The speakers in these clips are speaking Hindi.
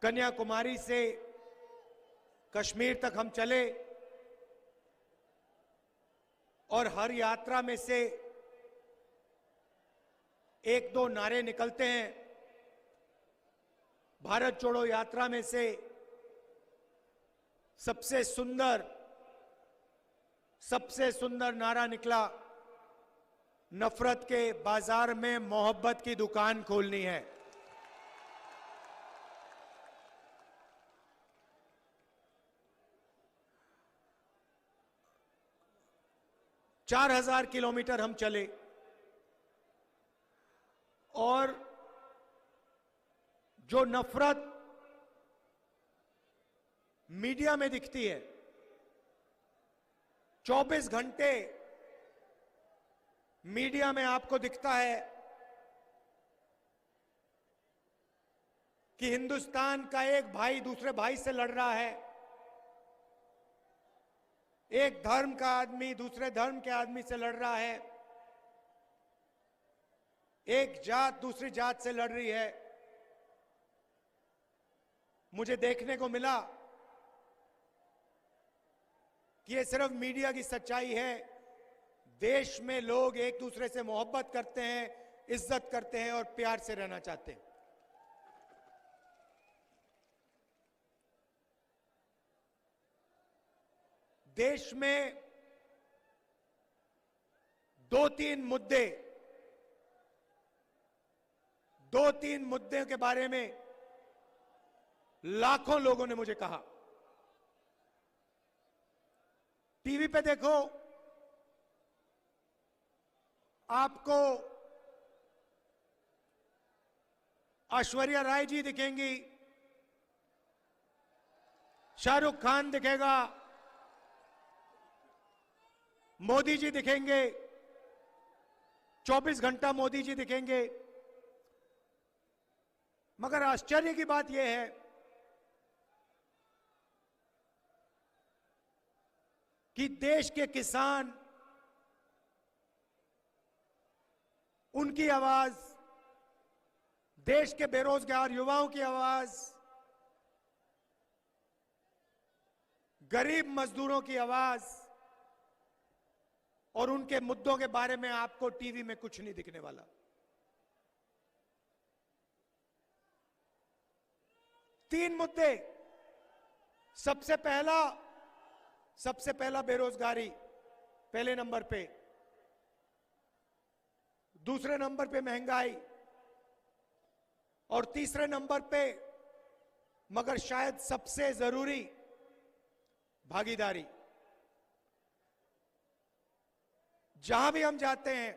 कन्याकुमारी से कश्मीर तक हम चले और हर यात्रा में से एक दो नारे निकलते हैं। भारत जोड़ो यात्रा में से सबसे सुंदर नारा निकला, नफरत के बाजार में मोहब्बत की दुकान खोलनी है। चार 4000 किलोमीटर हम चले और जो नफरत मीडिया में दिखती है, 24 घंटे मीडिया में आपको दिखता है कि हिंदुस्तान का एक भाई दूसरे भाई से लड़ रहा है, एक धर्म का आदमी दूसरे धर्म के आदमी से लड़ रहा है, एक जात दूसरी जात से लड़ रही है। मुझे देखने को मिला कि ये सिर्फ मीडिया की सच्चाई है। देश में लोग एक दूसरे से मोहब्बत करते हैं, इज्जत करते हैं और प्यार से रहना चाहते हैं। देश में दो तीन मुद्दे के बारे में लाखों लोगों ने मुझे कहा। टीवी पे देखो, आपको ऐश्वर्या राय जी दिखेंगी, शाहरुख खान दिखेगा, मोदी जी दिखेंगे, 24 घंटा मोदी जी दिखेंगे। मगर आश्चर्य की बात यह है कि देश के किसान, उनकी आवाज, देश के बेरोजगार युवाओं की आवाज, गरीब मजदूरों की आवाज और उनके मुद्दों के बारे में आपको टीवी में कुछ नहीं दिखने वाला। तीन मुद्दे। सबसे पहला बेरोजगारी पहले नंबर पे, दूसरे नंबर पे महंगाई और तीसरे नंबर पे, मगर शायद सबसे जरूरी, भागीदारी। जहां भी हम जाते हैं,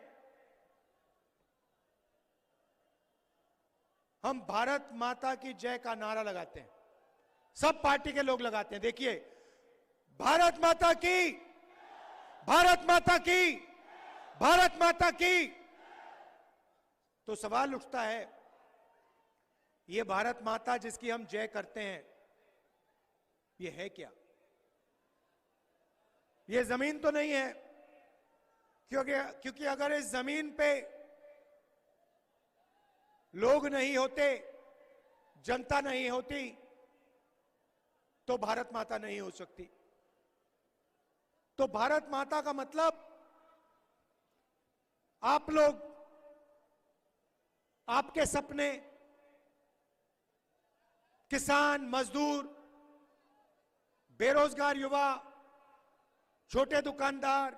हम भारत माता की जय का नारा लगाते हैं। सब पार्टी के लोग लगाते हैं। देखिए, भारत माता की, भारत माता की, भारत माता की। तो सवाल उठता है, ये भारत माता जिसकी हम जय करते हैं, ये है क्या? ये जमीन तो नहीं है, क्योंकि अगर इस जमीन पे लोग नहीं होते, जनता नहीं होती, तो भारत माता नहीं हो सकती। तो भारत माता का मतलब आप लोग, आपके सपने, किसान, मजदूर, बेरोजगार युवा, छोटे दुकानदार,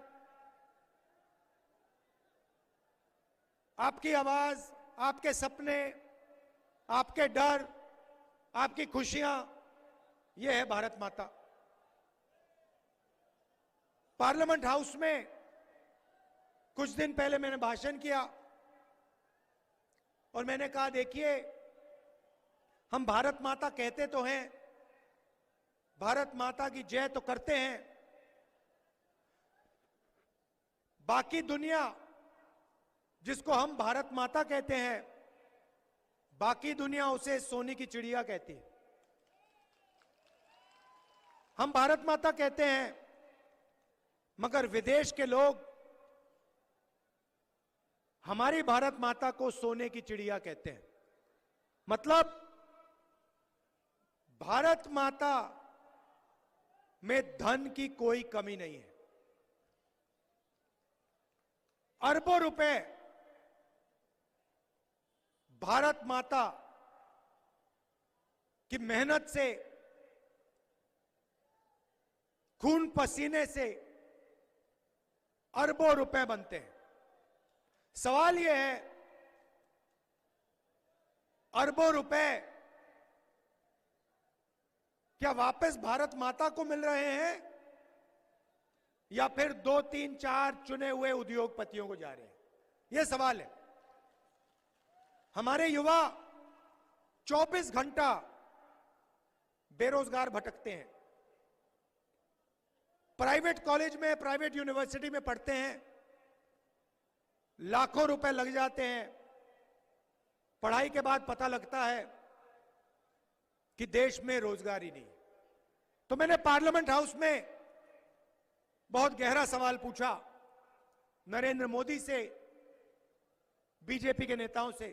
आपकी आवाज, आपके सपने, आपके डर, आपकी खुशियां, यह है भारत माता। पार्लियामेंट हाउस में कुछ दिन पहले मैंने भाषण किया और मैंने कहा, देखिए, हम भारत माता कहते तो हैं, भारत माता की जय तो करते हैं, बाकी दुनिया जिसको हम भारत माता कहते हैं, बाकी दुनिया उसे सोने की चिड़िया कहती है। हम भारत माता कहते हैं, मगर विदेश के लोग हमारी भारत माता को सोने की चिड़िया कहते हैं। मतलब भारत माता में धन की कोई कमी नहीं है। अरबों रुपए भारत माता की मेहनत से, खून पसीने से अरबों रुपए बनते हैं। सवाल यह है, अरबों रुपए क्या वापस भारत माता को मिल रहे हैं या फिर 2, 3, 4 चुने हुए उद्योगपतियों को जा रहे हैं? यह सवाल है। हमारे युवा 24 घंटा बेरोजगार भटकते हैं। प्राइवेट कॉलेज में, प्राइवेट यूनिवर्सिटी में पढ़ते हैं, लाखों रुपए लग जाते हैं। पढ़ाई के बाद पता लगता है कि देश में रोजगार ही नहीं। तो मैंने पार्लियामेंट हाउस में बहुत गहरा सवाल पूछा नरेंद्र मोदी से, बीजेपी के नेताओं से,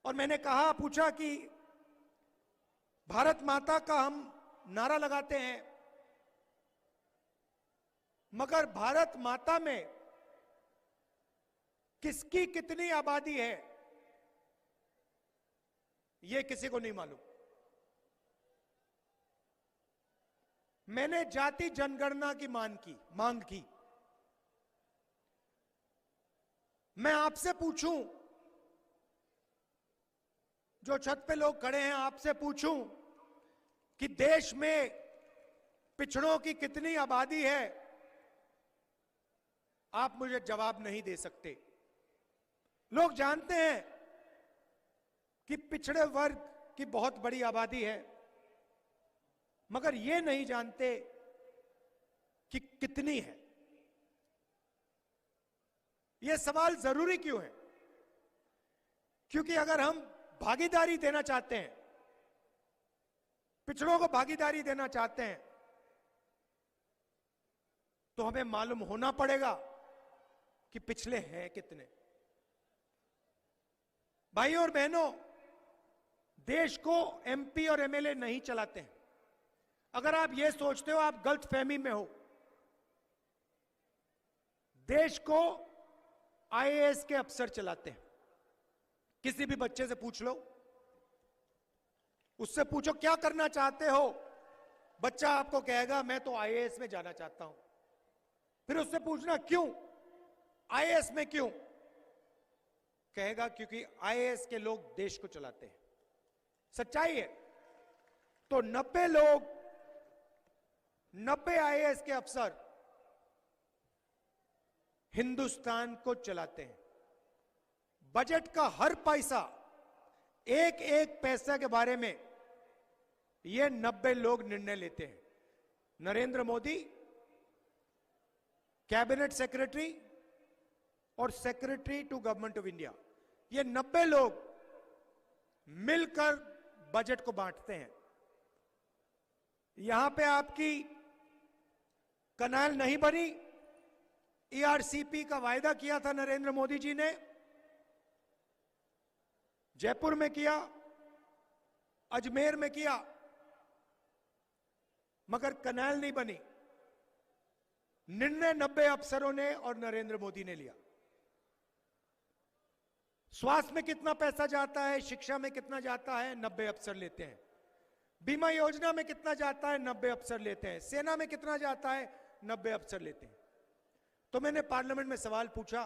और मैंने पूछा कि भारत माता का हम नारा लगाते हैं, मगर भारत माता में किसकी कितनी आबादी है यह किसी को नहीं मालूम। मैंने जाति जनगणना की मांग की। मैं आपसे पूछूं, जो छत पे लोग खड़े हैं, आपसे पूछूं कि देश में पिछड़ों की कितनी आबादी है, आप मुझे जवाब नहीं दे सकते। लोग जानते हैं कि पिछड़े वर्ग की बहुत बड़ी आबादी है, मगर ये नहीं जानते कि कितनी है। यह सवाल जरूरी क्यों है? क्योंकि अगर हम भागीदारी देना चाहते हैं, पिछड़ों को भागीदारी देना चाहते हैं, तो हमें मालूम होना पड़ेगा कि पिछले हैं कितने। भाइयों और बहनों, देश को एमपी और एमएलए नहीं चलाते हैं। अगर आप यह सोचते हो, आप गलतफहमी में हो। देश को आईएएस के अफसर चलाते हैं। किसी भी बच्चे से पूछ लो, उससे पूछो क्या करना चाहते हो, बच्चा आपको कहेगा मैं तो आईएएस में जाना चाहता हूं। फिर उससे पूछना क्यों, आईएएस में क्यों? कहेगा क्योंकि आईएएस के लोग देश को चलाते हैं। सच्चाई है। तो 90 आईएएस के अफसर हिंदुस्तान को चलाते हैं। बजट का हर पैसा, एक एक पैसा के बारे में ये 90 लोग निर्णय लेते हैं। नरेंद्र मोदी कैबिनेट सेक्रेटरी और secretary to government of India, ये 90 लोग मिलकर बजट को बांटते हैं। यहां पे आपकी कनाल नहीं बनी। ईआरसीपी का वायदा किया था नरेंद्र मोदी जी ने, जयपुर में किया, अजमेर में किया, मगर कनाल नहीं बनी। निर्णय 90 अफसरों ने और नरेंद्र मोदी ने लिया। स्वास्थ्य में कितना पैसा जाता है, शिक्षा में कितना जाता है, 90 अफसर लेते हैं। बीमा योजना में कितना जाता है, 90 अफसर लेते हैं। सेना में कितना जाता है, 90 अफसर लेते हैं। तो मैंने पार्लियामेंट में सवाल पूछा,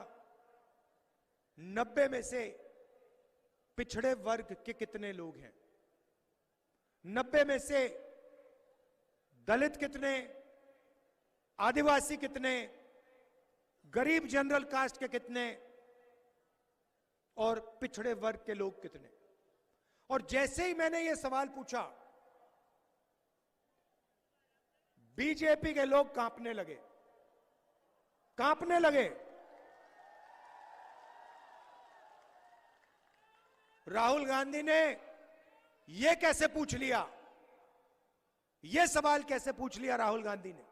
90 में से पिछड़े वर्ग के कितने लोग हैं? 90 में से दलित कितने, आदिवासी कितने, गरीब जनरल कास्ट के कितने और पिछड़े वर्ग के लोग कितने? और जैसे ही मैंने यह सवाल पूछा, बीजेपी के लोग कांपने लगे। राहुल गांधी ने यह कैसे पूछ लिया, यह सवाल कैसे पूछ लिया राहुल गांधी ने?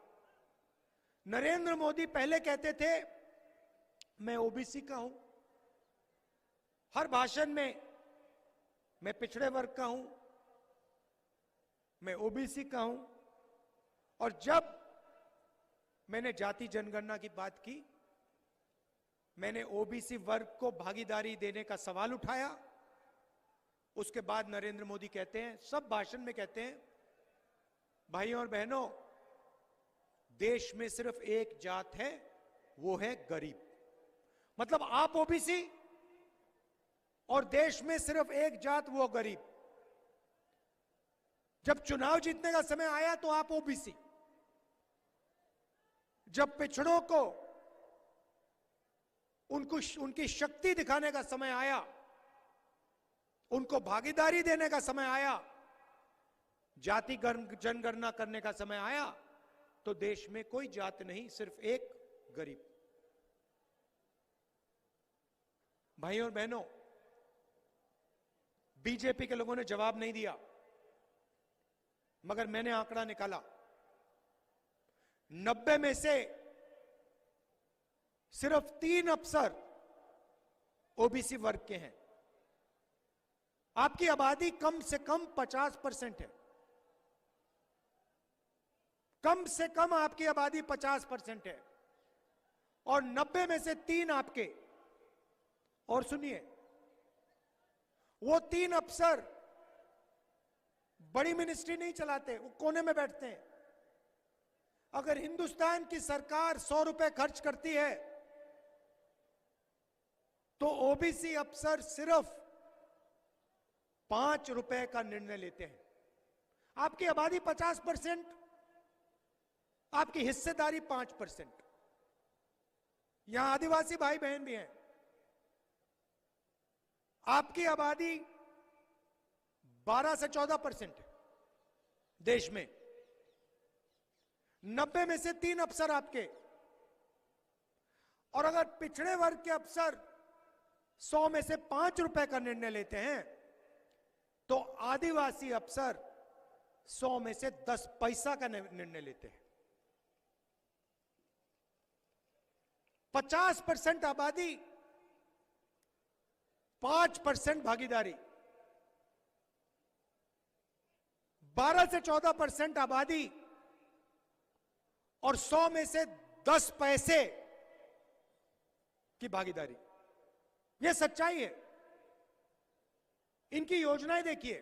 नरेंद्र मोदी पहले कहते थे मैं ओबीसी का हूं, हर भाषण में मैं पिछड़े वर्ग का हूं, मैं ओबीसी का हूं, और जब मैंने जाति जनगणना की बात की, मैंने ओबीसी वर्ग को भागीदारी देने का सवाल उठाया। उसके बाद नरेंद्र मोदी कहते हैं, सब भाषण में कहते हैं, भाइयों और बहनों, देश में सिर्फ एक जात है, वो है गरीब। मतलब आप ओबीसी और देश में सिर्फ एक जात, वो गरीब। जब चुनाव जीतने का समय आया तो आप ओबीसी, जब पिछड़ों को उनकी शक्ति दिखाने का समय आया, उनको भागीदारी देने का समय आया, जाति जनगणना करने का समय आया, तो देश में कोई जात नहीं, सिर्फ एक गरीब। भाइयों और बहनों, बीजेपी के लोगों ने जवाब नहीं दिया, मगर मैंने आंकड़ा निकाला, 90 में से सिर्फ 3 अफसर ओबीसी वर्ग के हैं। आपकी आबादी कम से कम 50% है, कम से कम आपकी आबादी 50% है, और 90 में से 3 आपके। और सुनिए, वो 3 अफसर बड़ी मिनिस्ट्री नहीं चलाते, वो कोने में बैठते हैं। अगर हिंदुस्तान की सरकार 100 रुपए खर्च करती है, तो ओबीसी अफसर सिर्फ 5 रुपए का निर्णय लेते हैं। आपकी आबादी 50%, आपकी हिस्सेदारी 5%। यहां आदिवासी भाई बहन भी हैं। आपकी आबादी 12 से 14% है देश में, 90 में से 3 अफसर आपके। और अगर पिछड़े वर्ग के अफसर 100 में से 5 रुपए का निर्णय लेते हैं, तो आदिवासी अफसर 100 में से 10 पैसा का निर्णय लेते हैं। 50% आबादी, 5% भागीदारी। 12 से 14% आबादी और 100 में से 10 पैसे की भागीदारी। यह सच्चाई है। इनकी योजनाएं देखिए,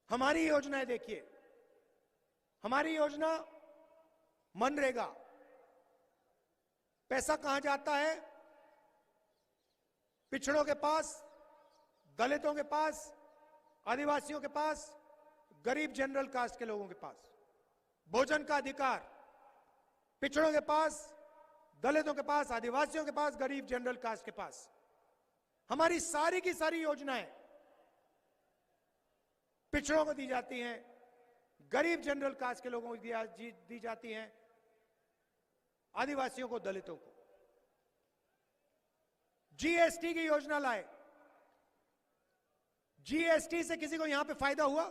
हमारी योजनाएं देखिए। हमारी योजना मनरेगा, पैसा कहां जाता है? पिछड़ों के पास, दलितों के पास, आदिवासियों के पास, गरीब जनरल कास्ट के लोगों के पास। भोजन का अधिकार पिछड़ों के पास, दलितों के पास, आदिवासियों के पास, गरीब जनरल कास्ट के पास। हमारी सारी की सारी योजनाएं पिछड़ों को दी जाती हैं, गरीब जनरल कास्ट के लोगों को दी जाती हैं, आदिवासियों को, दलितों को। जीएसटी की योजना लाए। जीएसटी से किसी को यहां पे फायदा हुआ?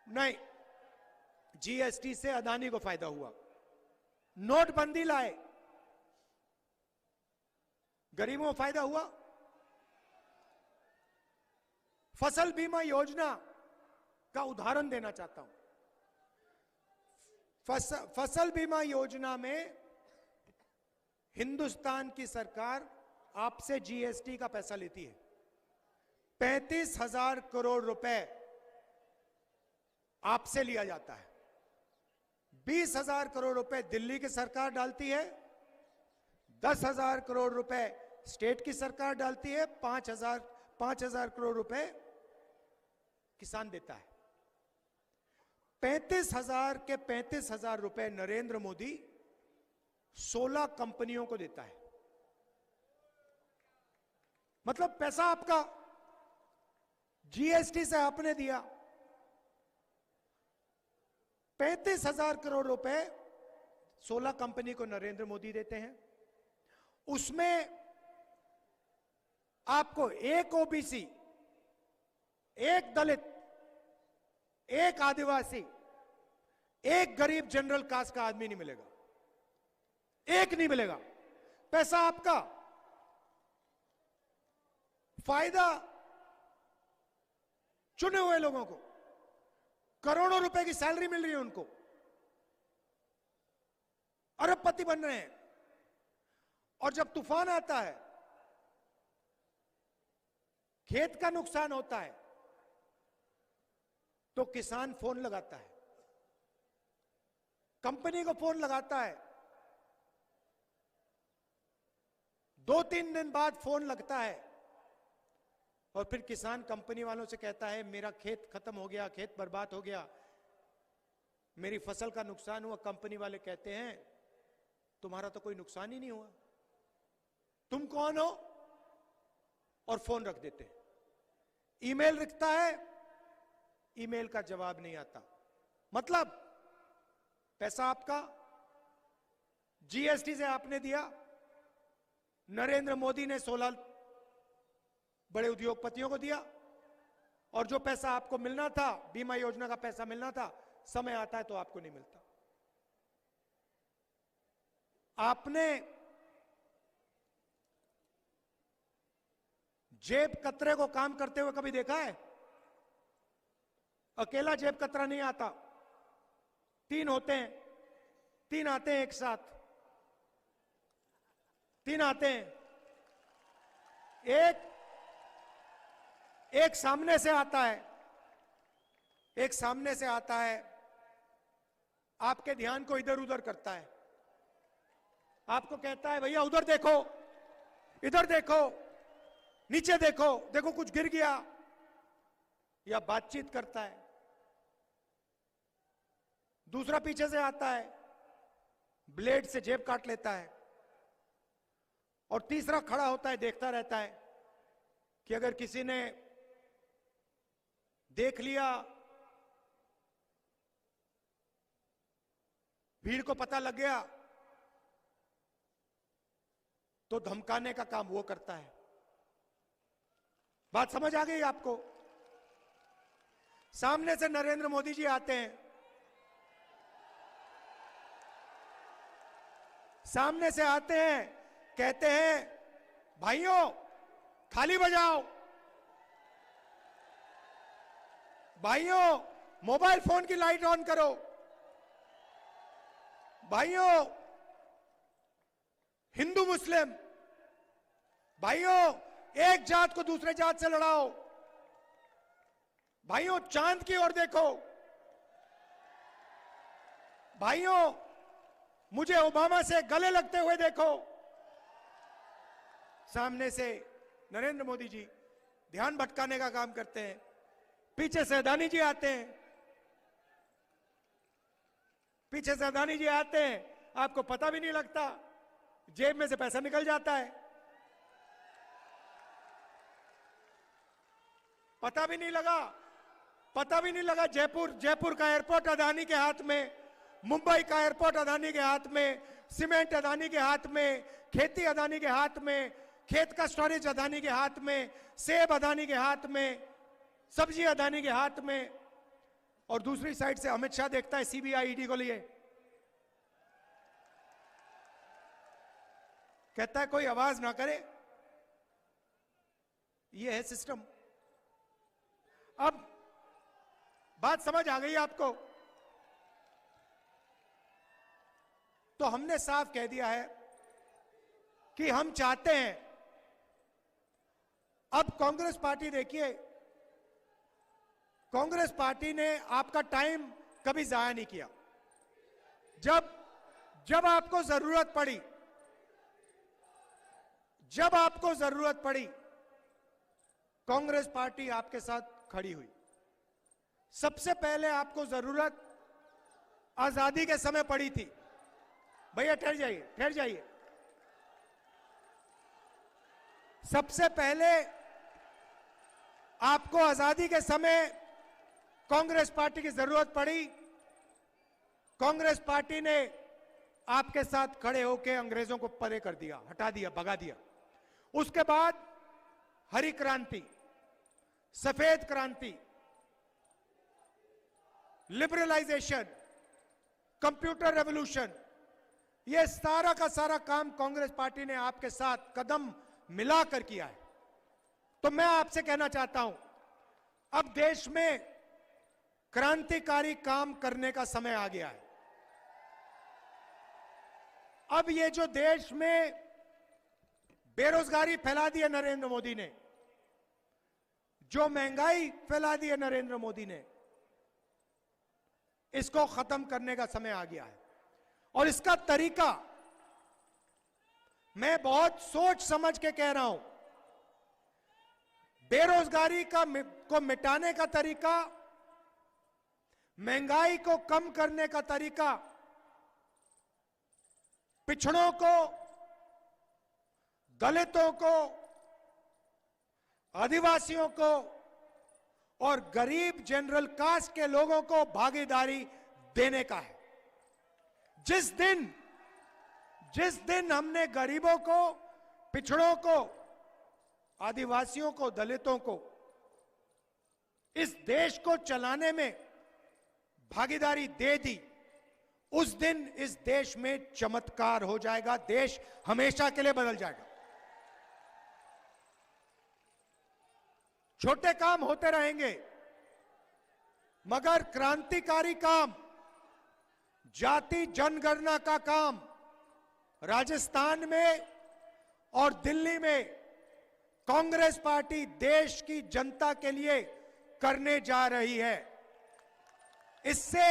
नहीं। जीएसटी से अदानी को फायदा हुआ। नोटबंदी लाए, गरीबों को फायदा हुआ? फसल बीमा योजना का उदाहरण देना चाहता हूं। फसल बीमा योजना में हिंदुस्तान की सरकार आपसे जीएसटी का पैसा लेती है। 35,000 करोड़ रुपए आपसे लिया जाता है। 20,000 करोड़ रुपए दिल्ली की सरकार डालती है, 10,000 करोड़ रुपए स्टेट की सरकार डालती है, 5,000 करोड़ रुपए किसान देता है। 35,000 के 35,000 रुपए नरेंद्र मोदी 16 कंपनियों को देता है। मतलब पैसा आपका, जीएसटी से आपने दिया। 35,000 करोड़ रुपए 16 कंपनी को नरेंद्र मोदी देते हैं। उसमें आपको एक ओबीसी, एक दलित, एक आदिवासी, एक गरीब जनरल कास्ट का आदमी नहीं मिलेगा। एक नहीं मिलेगा। पैसा आपका, फायदा चुने हुए लोगों को करोड़ों रुपए की सैलरी मिल रही है, उनको अरबपति बन रहे हैं। और जब तूफान आता है, खेत का नुकसान होता है, तो किसान फोन लगाता है, कंपनी को फोन लगाता है, 2-3 दिन बाद फोन लगता है, और फिर किसान कंपनी वालों से कहता है मेरा खेत खत्म हो गया, खेत बर्बाद हो गया, मेरी फसल का नुकसान हुआ। कंपनी वाले कहते हैं तुम्हारा तो कोई नुकसान ही नहीं हुआ, तुम कौन हो, और फोन रख देते हैं। ईमेल लिखता है, ईमेल का जवाब नहीं आता। मतलब पैसा आपका जीएसटी से आपने दिया, नरेंद्र मोदी ने 16 बड़े उद्योगपतियों को दिया, और जो पैसा आपको मिलना था, बीमा योजना का पैसा मिलना था, समय आता है तो आपको नहीं मिलता। आपने जेब कतरे को काम करते हुए कभी देखा है? अकेला जेब कतरा नहीं आता, 3 होते हैं, 3 आते हैं एक साथ, 3 आते हैं। एक सामने से आता है, एक सामने से आता है, आपके ध्यान को इधर उधर करता है, आपको कहता है भैया उधर देखो, इधर देखो, नीचे देखो, देखो कुछ गिर गया, या बातचीत करता है। दूसरा पीछे से आता है, ब्लेड से जेब काट लेता है। और तीसरा खड़ा होता है, देखता रहता है कि अगर किसी ने देख लिया, भीड़ को पता लग गया, तो धमकाने का काम वो करता है। बात समझ आ गई आपको? सामने से नरेंद्र मोदी जी आते हैं, सामने से आते हैं, कहते हैं भाइयों थाली बजाओ, भाइयों मोबाइल फोन की लाइट ऑन करो, भाइयों हिंदू मुस्लिम, भाइयों एक जात को दूसरे जात से लड़ाओ, भाइयों चांद की ओर देखो, भाइयों मुझे ओबामा से गले लगते हुए देखो। सामने से नरेंद्र मोदी जी ध्यान भटकाने का काम करते हैं, पीछे से अदानी जी आते हैं, पीछे से अदानी जी आते हैं, आपको पता भी नहीं लगता, जेब में से पैसा निकल जाता है, पता भी नहीं लगा। जयपुर का एयरपोर्ट अदानी के हाथ में, मुंबई का एयरपोर्ट अदानी के हाथ में, सीमेंट अदानी के हाथ में, खेती अदानी के हाथ में, खेत का स्टोरेज अदानी के हाथ में, सेब अदानी के हाथ में, सब्जी अदानी के हाथ में। और दूसरी साइड से अमित शाह देखता है सीबीआई ईडी को लिए, कहता है कोई आवाज ना करे। ये है सिस्टम। अब बात समझ आ गई आपको? तो हमने साफ कह दिया है कि हम चाहते हैं, अब कांग्रेस पार्टी देखिए, कांग्रेस पार्टी ने आपका टाइम कभी जाया नहीं किया। जब आपको जरूरत पड़ी, कांग्रेस पार्टी आपके साथ खड़ी हुई। सबसे पहले आपको जरूरत आजादी के समय पड़ी थी। भैया ठहर जाइए। सबसे पहले आपको आजादी के समय कांग्रेस पार्टी की जरूरत पड़ी। कांग्रेस पार्टी ने आपके साथ खड़े होकर अंग्रेजों को परे कर दिया, हटा दिया, भगा दिया। उसके बाद हरी क्रांति, सफेद क्रांति, लिबरलाइजेशन, कंप्यूटर रेवोल्यूशन, ये सारा का सारा काम कांग्रेस पार्टी ने आपके साथ कदम मिलाकर किया है। तो मैं आपसे कहना चाहता हूं, अब देश में क्रांतिकारी काम करने का समय आ गया है। अब ये जो देश में बेरोजगारी फैला दी है नरेंद्र मोदी ने, जो महंगाई फैला दी है नरेंद्र मोदी ने, इसको खत्म करने का समय आ गया है। और इसका तरीका मैं बहुत सोच समझ के कह रहा हूं। बेरोजगारी को मिटाने का तरीका, महंगाई को कम करने का तरीका, पिछड़ों को, दलितों को, आदिवासियों को और गरीब जनरल कास्ट के लोगों को भागीदारी देने का है। जिस दिन हमने गरीबों को, पिछड़ों को, आदिवासियों को, दलितों को इस देश को चलाने में भागीदारी दे दी, उस दिन इस देश में चमत्कार हो जाएगा। देश हमेशा के लिए बदल जाएगा। छोटे काम होते रहेंगे, मगर क्रांतिकारी काम, जाति जनगणना का काम राजस्थान में और दिल्ली में कांग्रेस पार्टी देश की जनता के लिए करने जा रही है। इससे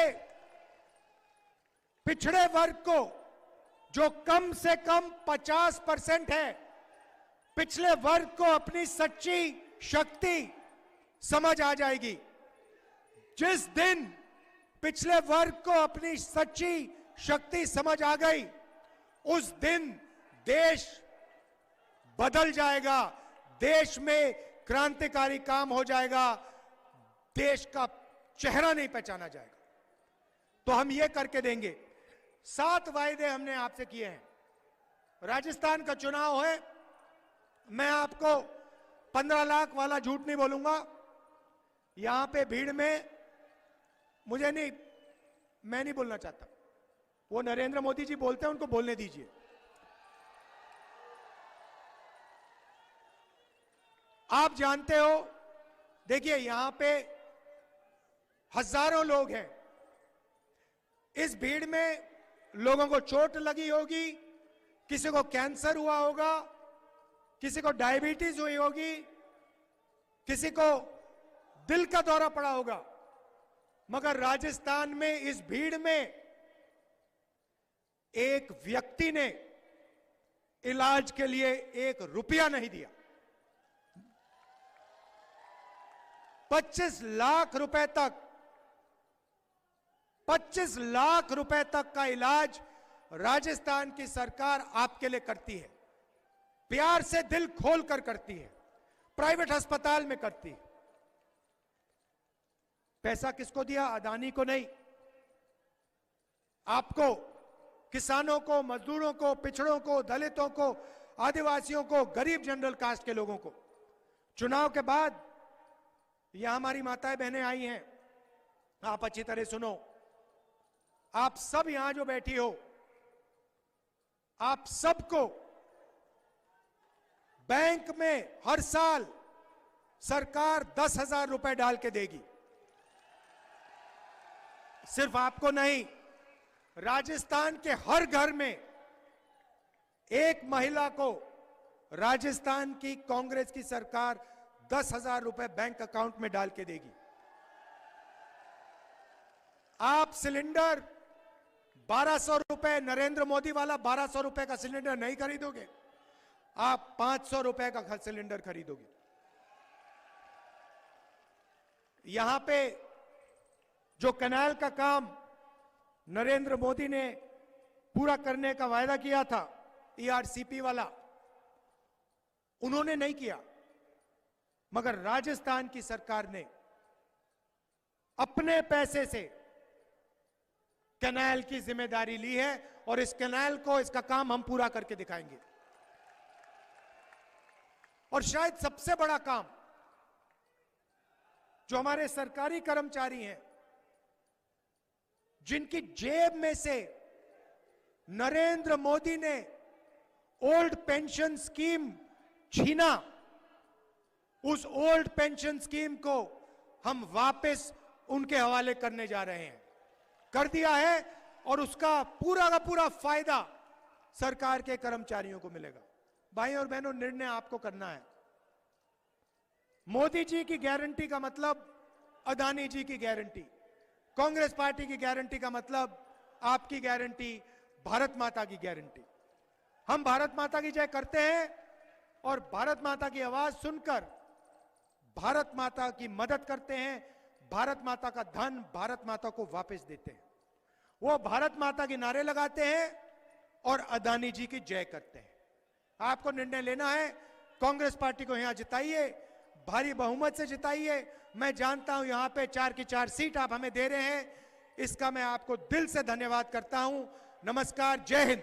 पिछड़े वर्ग को, जो कम से कम 50% है, पिछले वर्ग को अपनी सच्ची शक्ति समझ आ जाएगी। जिस दिन पिछले वर्ग को अपनी सच्ची शक्ति समझ आ गई, उस दिन देश बदल जाएगा, देश में क्रांतिकारी काम हो जाएगा, देश का चेहरा नहीं पहचाना जाएगा। तो हम ये करके देंगे। 7 वायदे हमने आपसे किए हैं। राजस्थान का चुनाव है, मैं आपको 15 लाख वाला झूठ नहीं बोलूंगा। यहां पे भीड़ में मैं नहीं बोलना चाहता। वो नरेंद्र मोदी जी बोलते हैं, उनको बोलने दीजिए। आप जानते हो, देखिए यहां पे हजारों लोग हैं। इस भीड़ में लोगों को चोट लगी होगी, किसी को कैंसर हुआ होगा, किसी को डायबिटीज हुई होगी, किसी को दिल का दौरा पड़ा होगा, मगर राजस्थान में इस भीड़ में एक व्यक्ति ने इलाज के लिए 1 रुपया नहीं दिया। 25 लाख रुपए तक 25 लाख रुपए तक का इलाज राजस्थान की सरकार आपके लिए करती है। प्यार से दिल खोल कर करती है, प्राइवेट अस्पताल में करती है। पैसा किसको दिया? अदानी को नहीं, आपको, किसानों को, मजदूरों को, पिछड़ों को, दलितों को, आदिवासियों को, गरीब जनरल कास्ट के लोगों को। चुनाव के बाद यहां हमारी माताएं बहनें आई हैं, आप अच्छी तरह सुनो। आप सब यहां जो बैठी हो, आप सबको बैंक में हर साल सरकार 10,000 रुपए डाल के देगी। सिर्फ आपको नहीं, राजस्थान के हर घर में एक महिला को राजस्थान की कांग्रेस की सरकार 10,000 रुपए बैंक अकाउंट में डाल के देगी। आप सिलेंडर 1200 रुपए, नरेंद्र मोदी वाला 1200 रुपए का सिलेंडर नहीं खरीदोगे, आप 500 रुपए का सिलेंडर खरीदोगे। यहां पे जो कैनाल का काम नरेंद्र मोदी ने पूरा करने का वायदा किया था, ERCP वाला, उन्होंने नहीं किया, मगर राजस्थान की सरकार ने अपने पैसे से कैनाल की जिम्मेदारी ली है और इस कैनाल को, इसका काम हम पूरा करके दिखाएंगे। और शायद सबसे बड़ा काम जो हमारे सरकारी कर्मचारी हैं, जिनकी जेब में से नरेंद्र मोदी ने ओल्ड पेंशन स्कीम छीना, उस ओल्ड पेंशन स्कीम को हम वापस उनके हवाले करने जा रहे हैं, कर दिया है, और उसका पूरा का पूरा फायदा सरकार के कर्मचारियों को मिलेगा। भाई और बहनों, निर्णय आपको करना है। मोदी जी की गारंटी का मतलब अदानी जी की गारंटी, कांग्रेस पार्टी की गारंटी का मतलब आपकी गारंटी, भारत माता की गारंटी। हम भारत माता की जय करते हैं और भारत माता की आवाज सुनकर भारत माता की मदद करते हैं, भारत माता का धन भारत माता को वापस देते हैं। वो भारत माता के नारे लगाते हैं और अदानी जी की जय करते हैं। आपको निर्णय लेना है, कांग्रेस पार्टी को यहां जिताइए, भारी बहुमत से जिताइए। मैं जानता हूं यहां पे 4 की 4 सीट आप हमें दे रहे हैं, इसका मैं आपको दिल से धन्यवाद करता हूं। नमस्कार, जय हिंद।